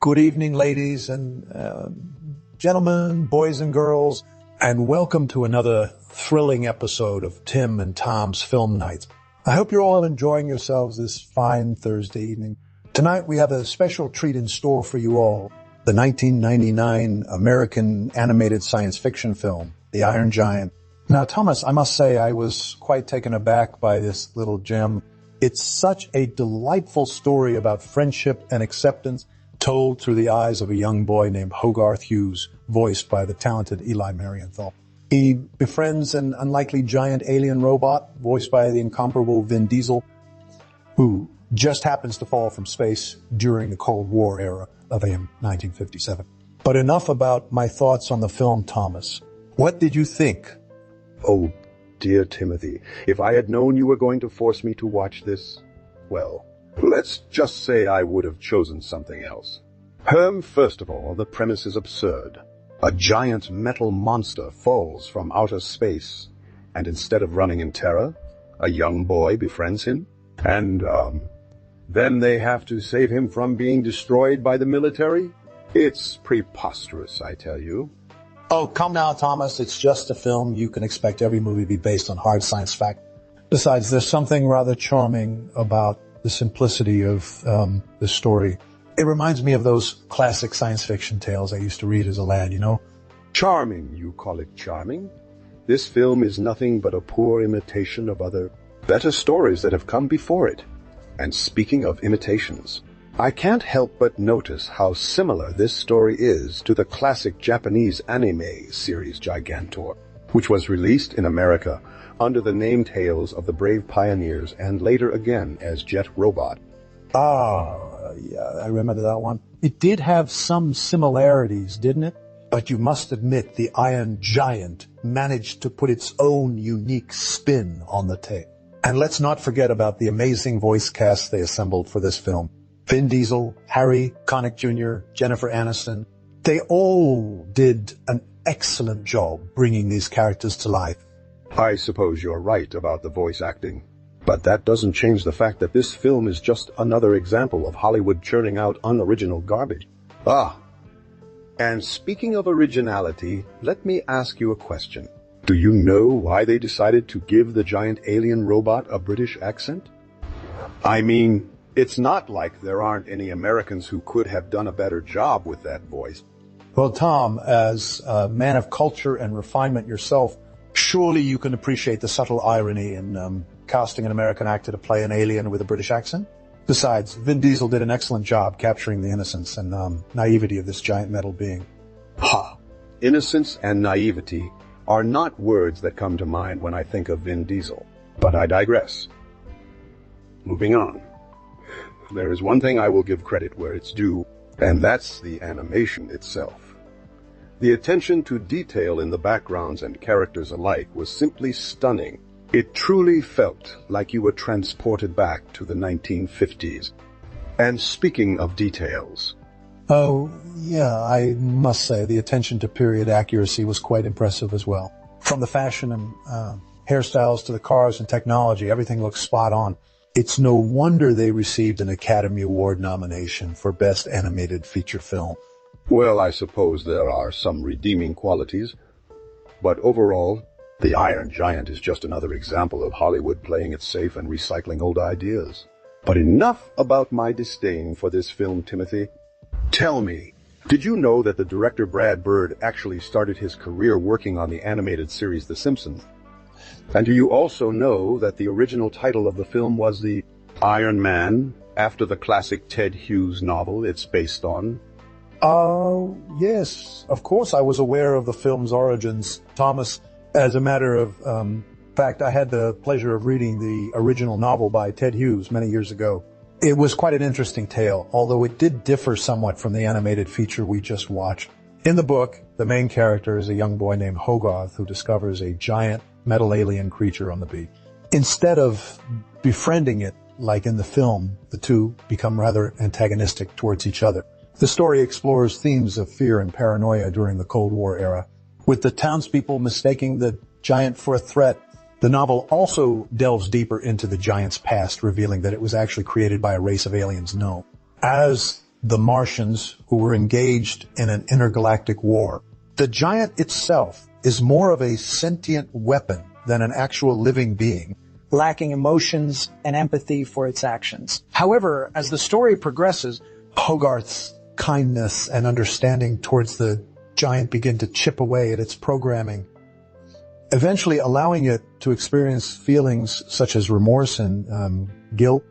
Good evening, ladies and gentlemen, boys and girls, and welcome to another thrilling episode of Tim and Tom's Film Nights. I hope you're all enjoying yourselves this fine Thursday evening. Tonight we have a special treat in store for you all. The 1999 American animated science fiction film, The Iron Giant. Now, Thomas, I must say I was quite taken aback by this little gem. It's such a delightful story about friendship and acceptance, told through the eyes of a young boy named Hogarth Hughes, voiced by the talented Eli Marienthal. He befriends an unlikely giant alien robot, voiced by the incomparable Vin Diesel, who just happens to fall from space during the Cold War era of 1957. But enough about my thoughts on the film, Thomas. What did you think? Oh, dear Timothy, if I had known you were going to force me to watch this, well, let's just say I would have chosen something else. First of all, the premise is absurd. A giant metal monster falls from outer space, and instead of running in terror, a young boy befriends him, and, then they have to save him from being destroyed by the military? It's preposterous, I tell you. Oh, come now, Thomas. It's just a film. You can expect every movie to be based on hard science fact. Besides, there's something rather charming about the simplicity of the story. It reminds me of those classic science fiction tales I used to read as a lad, you know? Charming, you call it charming? This film is nothing but a poor imitation of other, better stories that have come before it. And speaking of imitations, I can't help but notice how similar this story is to the classic Japanese anime series Gigantor, which was released in America under the name tales of the Brave Pioneers and later again as Jet Robot. Yeah, I remember that one. It did have some similarities, didn't it? But you must admit the Iron Giant managed to put its own unique spin on the tale. And let's not forget about the amazing voice cast they assembled for this film. Vin Diesel, Harry Connick Jr., Jennifer Aniston. They all did an excellent job bringing these characters to life. I suppose you're right about the voice acting, but that doesn't change the fact that this film is just another example of Hollywood churning out unoriginal garbage. And speaking of originality, let me ask you a question. Do you know why they decided to give the giant alien robot a British accent? I mean, it's not like there aren't any Americans who could have done a better job with that voice. Well, Tom, as a man of culture and refinement yourself, surely you can appreciate the subtle irony in casting an American actor to play an alien with a British accent. Besides, Vin Diesel did an excellent job capturing the innocence and naivety of this giant metal being. Innocence and naivety are not words that come to mind when I think of Vin Diesel. But I digress. Moving on. There is one thing I will give credit where it's due, and that's the animation itself. The attention to detail in the backgrounds and characters alike was simply stunning. It truly felt like you were transported back to the 1950s. And speaking of details... Oh, yeah, I must say the attention to period accuracy was quite impressive as well. From the fashion and hairstyles to the cars and technology, everything looks spot on. It's no wonder they received an Academy Award nomination for Best Animated Feature Film. Well, I suppose there are some redeeming qualities, but overall, The Iron Giant is just another example of Hollywood playing it safe and recycling old ideas. But enough about my disdain for this film, Timothy. Tell me, did you know that the director Brad Bird actually started his career working on the animated series The Simpsons? And do you also know that the original title of the film was The Iron Man, after the classic Ted Hughes novel it's based on? Yes, of course I was aware of the film's origins, Thomas. As a matter of fact, I had the pleasure of reading the original novel by Ted Hughes many years ago. It was quite an interesting tale, although it did differ somewhat from the animated feature we just watched. In the book, the main character is a young boy named Hogarth who discovers a giant metal alien creature on the beach. Instead of befriending it, like in the film, the two become rather antagonistic towards each other. The story explores themes of fear and paranoia during the Cold War era, with the townspeople mistaking the giant for a threat. The novel also delves deeper into the giant's past, revealing that it was actually created by a race of aliens known as the Martians who were engaged in an intergalactic war. The giant itself is more of a sentient weapon than an actual living being, lacking emotions and empathy for its actions. However, as the story progresses, Hogarth's kindness and understanding towards the giant begin to chip away at its programming, eventually allowing it to experience feelings such as remorse and guilt,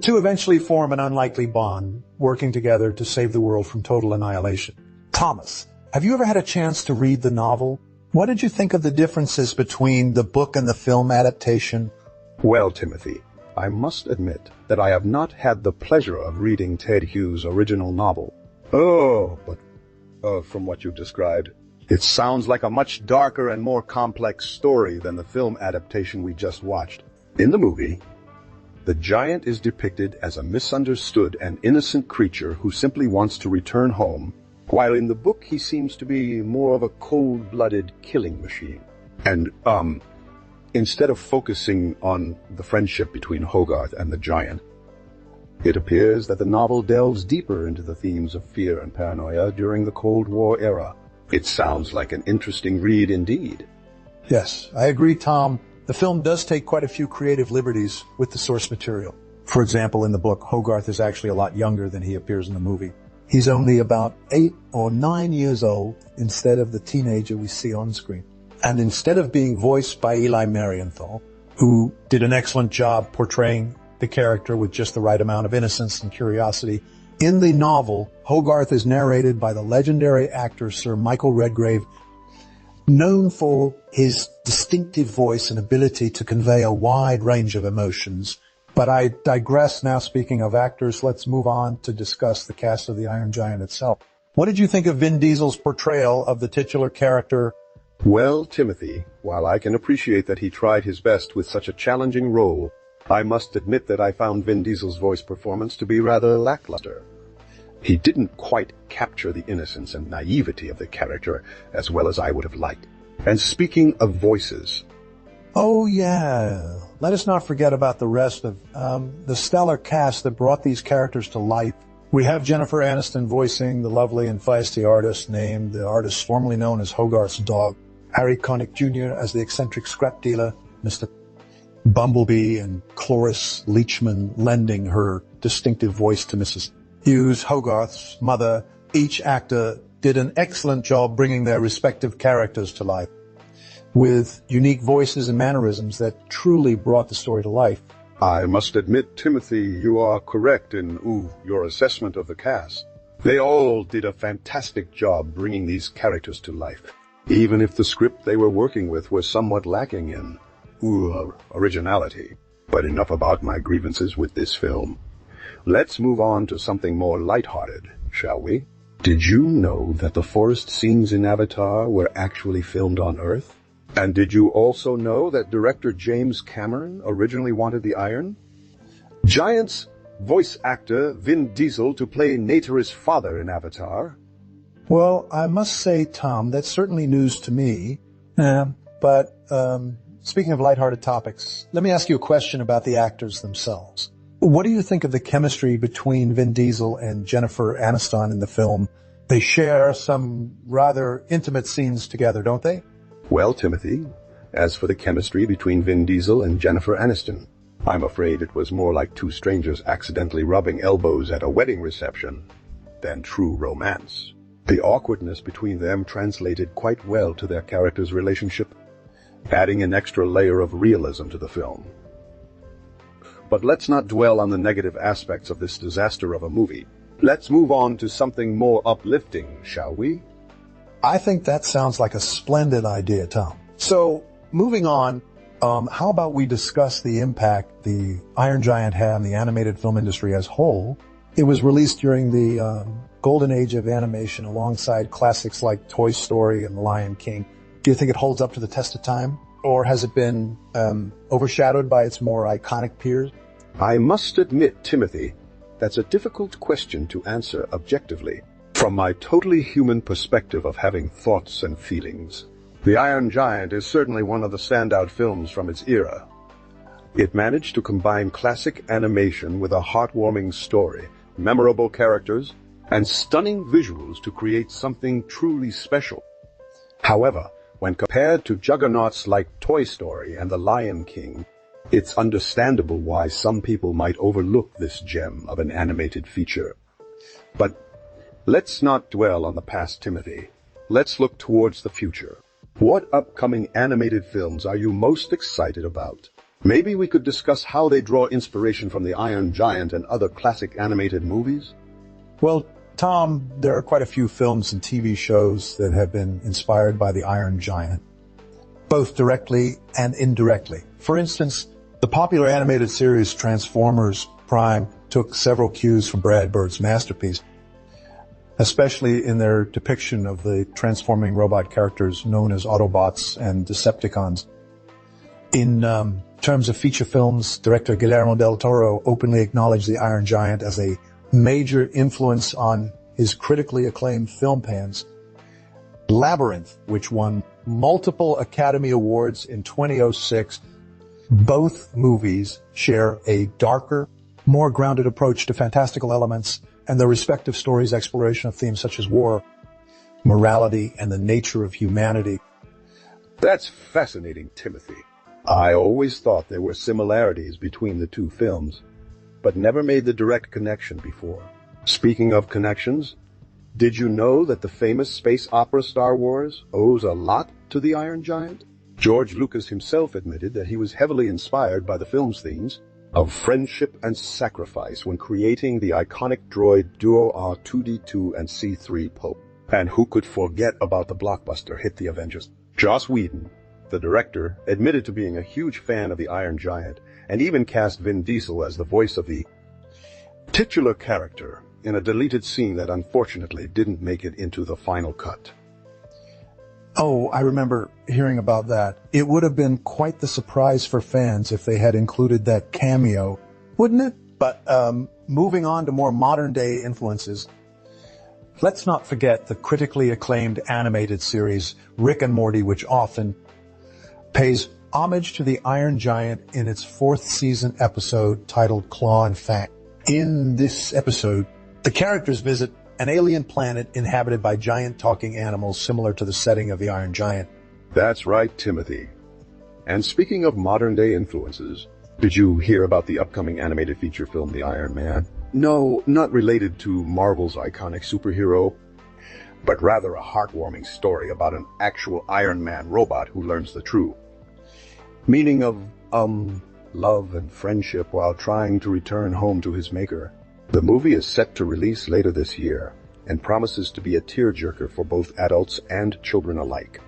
to eventually form an unlikely bond, working together to save the world from total annihilation. Thomas, have you ever had a chance to read the novel? What did you think of the differences between the book and the film adaptation? Well, Timothy, I must admit that I have not had the pleasure of reading Ted Hughes' original novel. But from what you've described, it sounds like a much darker and more complex story than the film adaptation we just watched. In the movie, the giant is depicted as a misunderstood and innocent creature who simply wants to return home, while in the book he seems to be more of a cold-blooded killing machine. And, instead of focusing on the friendship between Hogarth and the giant, it appears that the novel delves deeper into the themes of fear and paranoia during the Cold War era. It sounds like an interesting read indeed. Yes, I agree, Tom. The film does take quite a few creative liberties with the source material. For example, in the book, Hogarth is actually a lot younger than he appears in the movie. He's only about 8 or 9 years old instead of the teenager we see on screen. And instead of being voiced by Eli Marienthal, who did an excellent job portraying the character with just the right amount of innocence and curiosity, in the novel, Hogarth is narrated by the legendary actor Sir Michael Redgrave, known for his distinctive voice and ability to convey a wide range of emotions. But I digress now. Speaking of actors, let's move on to discuss the cast of the Iron Giant itself. What did you think of Vin Diesel's portrayal of the titular character? Well, Timothy, while I can appreciate that he tried his best with such a challenging role, I must admit that I found Vin Diesel's voice performance to be rather lackluster. He didn't quite capture the innocence and naivety of the character as well as I would have liked. And speaking of voices... Oh yeah, let us not forget about the rest of the stellar cast that brought these characters to life. We have Jennifer Aniston voicing the lovely and feisty artist named the artist formerly known as Hogarth's dog, Harry Connick Jr. as the eccentric scrap dealer, Mr. Bumblebee, and Cloris Leachman lending her distinctive voice to Mrs. Hughes, Hogarth's mother. Each actor did an excellent job bringing their respective characters to life, with unique voices and mannerisms that truly brought the story to life. I must admit, Timothy, you are correct in your assessment of the cast. They all did a fantastic job bringing these characters to life, even if the script they were working with was somewhat lacking in originality. But enough about my grievances with this film. Let's move on to something more lighthearted, shall we? Did you know that the forest scenes in Avatar were actually filmed on Earth? And did you also know that director James Cameron originally wanted the Iron Giant's voice actor Vin Diesel to play Natura's father in Avatar? Well, I must say, Tom, that's certainly news to me. But speaking of lighthearted topics, let me ask you a question about the actors themselves. What do you think of the chemistry between Vin Diesel and Jennifer Aniston in the film? They share some rather intimate scenes together, don't they? Well, Timothy, as for the chemistry between Vin Diesel and Jennifer Aniston, I'm afraid it was more like two strangers accidentally rubbing elbows at a wedding reception than true romance. The awkwardness between them translated quite well to their characters' relationship, adding an extra layer of realism to the film. But let's not dwell on the negative aspects of this disaster of a movie. Let's move on to something more uplifting, shall we? I think that sounds like a splendid idea, Tom. So, moving on, how about we discuss the impact the Iron Giant had on the animated film industry as a whole? It was released during the golden age of animation alongside classics like Toy Story and The Lion King. Do you think it holds up to the test of time? Or has it been overshadowed by its more iconic peers? I must admit, Timothy, that's a difficult question to answer objectively. From my totally human perspective of having thoughts and feelings, The Iron Giant is certainly one of the standout films from its era. It managed to combine classic animation with a heartwarming story, memorable characters, and stunning visuals to create something truly special. However, when compared to juggernauts like Toy Story and The Lion King, it's understandable why some people might overlook this gem of an animated feature. But let's not dwell on the past, Timothy. Let's look towards the future. What upcoming animated films are you most excited about? Maybe we could discuss how they draw inspiration from the Iron Giant and other classic animated movies? Well, Tom, there are quite a few films and TV shows that have been inspired by the Iron Giant, both directly and indirectly. For instance, the popular animated series Transformers Prime took several cues from Brad Bird's masterpiece, especially in their depiction of the transforming robot characters known as Autobots and Decepticons. In terms of feature films, director Guillermo del Toro openly acknowledged the Iron Giant as a major influence on his critically acclaimed film pans. Labyrinth, which won multiple Academy Awards in 2006, both movies share a darker, more grounded approach to fantastical elements and their respective stories' exploration of themes such as war, morality, and the nature of humanity. That's fascinating, Timothy. I always thought there were similarities between the two films, but never made the direct connection before. Speaking of connections, did you know that the famous space opera Star Wars owes a lot to the Iron Giant? George Lucas himself admitted that he was heavily inspired by the film's themes of friendship and sacrifice when creating the iconic droid duo R2-D2 and C-3PO. And who could forget about the blockbuster hit The Avengers? Joss Whedon, the director, admitted to being a huge fan of the Iron Giant and even cast Vin Diesel as the voice of the titular character in a deleted scene that unfortunately didn't make it into the final cut. Oh, I remember hearing about that. It would have been quite the surprise for fans if they had included that cameo, wouldn't it? But moving on to more modern-day influences, let's not forget the critically acclaimed animated series Rick and Morty, which often pays homage to the Iron Giant in its 4th season episode titled Claw and Fang. In this episode, the characters visit an alien planet inhabited by giant talking animals similar to the setting of the Iron Giant. That's right, Timothy. And speaking of modern-day influences, did you hear about the upcoming animated feature film, The Iron Man? No, not related to Marvel's iconic superhero, but rather a heartwarming story about an actual Iron Man robot who learns the true meaning of, love and friendship while trying to return home to his maker. The movie is set to release later this year and promises to be a tearjerker for both adults and children alike.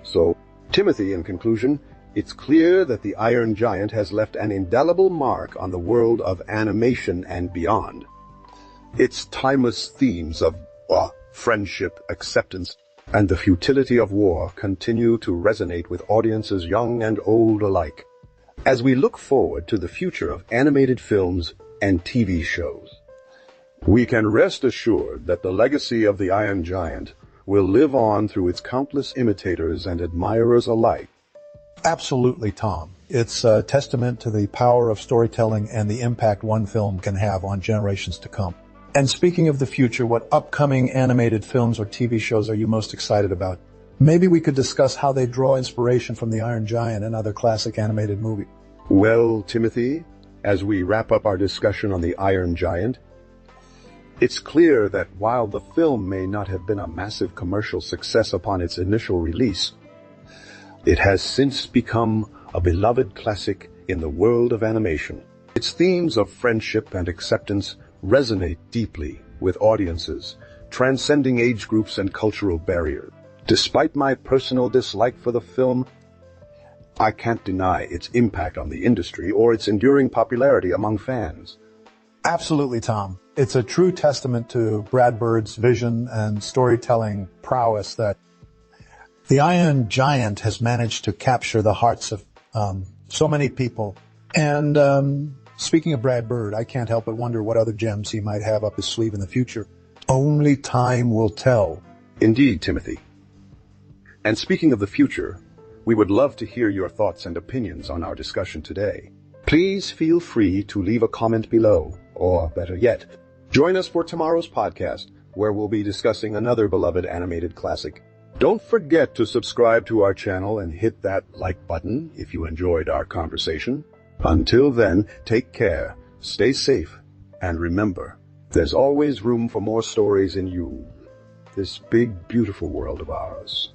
So, Timothy, in conclusion, it's clear that the Iron Giant has left an indelible mark on the world of animation and beyond. Its timeless themes of friendship, acceptance, and the futility of war continue to resonate with audiences young and old alike. As we look forward to the future of animated films and TV shows, we can rest assured that the legacy of the Iron Giant will live on through its countless imitators and admirers alike. Absolutely, Tom. It's a testament to the power of storytelling and the impact one film can have on generations to come. And speaking of the future, what upcoming animated films or TV shows are you most excited about? Maybe we could discuss how they draw inspiration from the Iron Giant and other classic animated movies. Well, Timothy, as we wrap up our discussion on the Iron Giant, it's clear that while the film may not have been a massive commercial success upon its initial release, it has since become a beloved classic in the world of animation. Its themes of friendship and acceptance resonate deeply with audiences, transcending age groups and cultural barriers. Despite my personal dislike for the film, I can't deny its impact on the industry or its enduring popularity among fans. Absolutely, Tom. It's a true testament to Brad Bird's vision and storytelling prowess that the Iron Giant has managed to capture the hearts of so many people. And speaking of Brad Bird, I can't help but wonder what other gems he might have up his sleeve in the future. Only time will tell. Indeed, Timothy. And speaking of the future, we would love to hear your thoughts and opinions on our discussion today. Please feel free to leave a comment below, or better yet, join us for tomorrow's podcast, where we'll be discussing another beloved animated classic. Don't forget to subscribe to our channel and hit that like button if you enjoyed our conversation. Until then, take care, stay safe, and remember, there's always room for more stories in you, this big, beautiful world of ours.